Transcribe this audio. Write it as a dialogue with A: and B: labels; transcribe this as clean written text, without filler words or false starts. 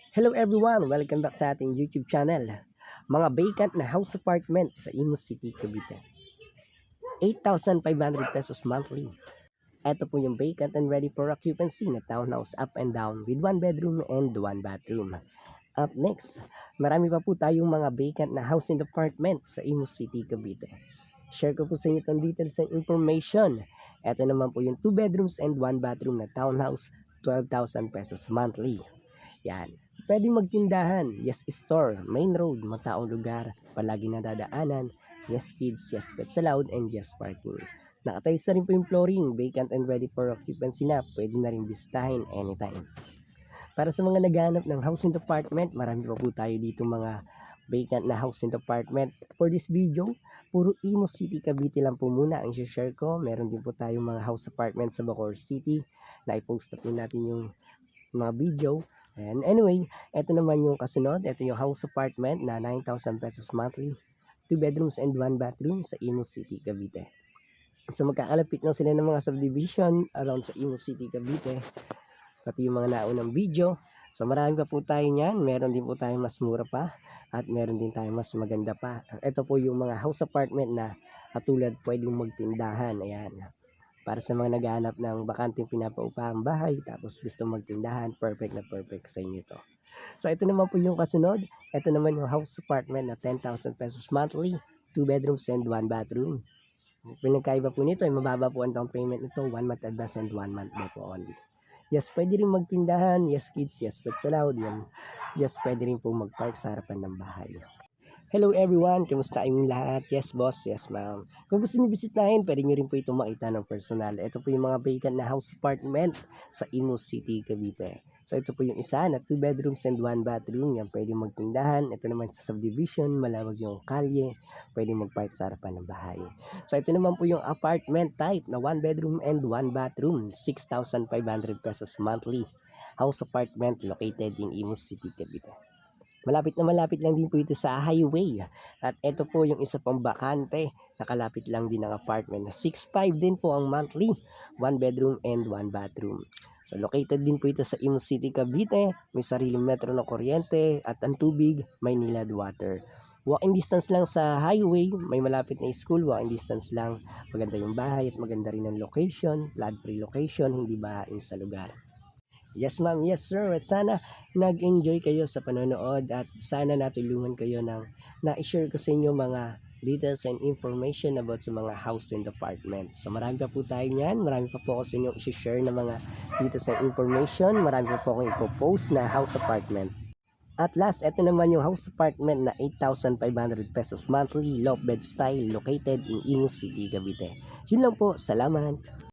A: Hello everyone! Welcome back sa ating YouTube channel. Mga vacant na house apartment sa Imus City, Cavite. 8,500 pesos monthly. Ito po yung vacant and ready for occupancy na townhouse up and down with 1 bedroom and 1 bathroom. Up next, marami pa po tayong mga vacant na house and apartment sa Imus City, Cavite. Share ko po sa inyo itong details and information. Ito naman po yung 2 bedrooms and 1 bathroom na townhouse, 12,000 pesos monthly. Yan. Pwedeng magtindahan, yes store, main road, mataong lugar, palagi nadadaanan, yes kids, yes pets allowed, and yes parking. Nakatayos na rin po yung flooring, vacant and ready for occupancy na, pwede na rin bisitahin anytime. Para sa mga naghahanap ng house and apartment, marami pa po tayo dito mga vacant na house and apartment. For this video, puro Imus City, Cavite lang po muna ang share ko. Meron din po tayong mga house apartment sa Bacoor City na i-post na po natin yung mga video. And anyway, ito naman yung kasunod. Ito yung house apartment na 9,000 pesos monthly, 2 bedrooms and 1 bathroom sa Imus City, Cavite. So magkakalapit na sila ng mga subdivision around sa Imus City, Cavite. Pati yung mga naunang video. So marami pa po tayo niyan. Meron din po tayo mas mura pa at meron din tayo mas maganda pa. Ito po yung mga house apartment na katulad pwedeng magtindahan. Ayan. Para sa mga naghahanap ng bakanteng pinapaupahang bahay tapos gusto magtindahan, perfect na perfect sa inyo to. So ito naman po yung kasunod. Ito naman yung house apartment na 10,000 pesos monthly, 2 bedrooms and 1 bathroom. Pinagkaiba po nito ay mababa po ang down payment nito, 1 month advance and 1 month back po only. Yes, pwede rin magtindahan, yes kids, yes pets allowed, yan. Yes, pwede rin po magpark sa harapan ng bahay. Hello everyone, kamusta kayong lahat? Yes boss, yes ma'am. Kung gusto niyo bisitahin, pwede niyo rin po itong makita ng personal. Ito po yung mga vacant na house apartment sa Imus City, Cavite. So ito po yung isa na 2 bedrooms and 1 bathroom. Yan pwede magtindahan. Ito naman sa subdivision, malawag yung kalye. Pwede magpark sa harapan ng bahay. So ito naman po yung apartment type na 1 bedroom and 1 bathroom. 6,500 pesos monthly. House apartment located in Imus City, Cavite. Malapit lang din po ito sa highway. At ito po yung isa pang bakante. Nakalapit lang din ang apartment na 6,500 din po ang monthly. 1 bedroom and 1 bathroom. So located din po ito sa Imus City, Cavite. May sariling metro na kuryente at ang tubig, may nilad water. Walking distance lang sa highway, may malapit na school, walking distance lang. Maganda yung bahay at maganda rin ang location, flood-free location, hindi bahain sa lugar. Yes ma'am, yes sir. At sana nag-enjoy kayo sa panonood at sana natulungan kayo ng na-share ko sa inyo mga details and information about sa mga house and apartment. So marami pa po tayo niyan. Marami pa po ako sa inyo i-share na mga details and information. Marami pa po akong ipopost na house apartment. At last, ito naman yung house apartment na 8,500 pesos monthly, loft bed style, located in Imus City, Cavite. Yun lang po. Salamat!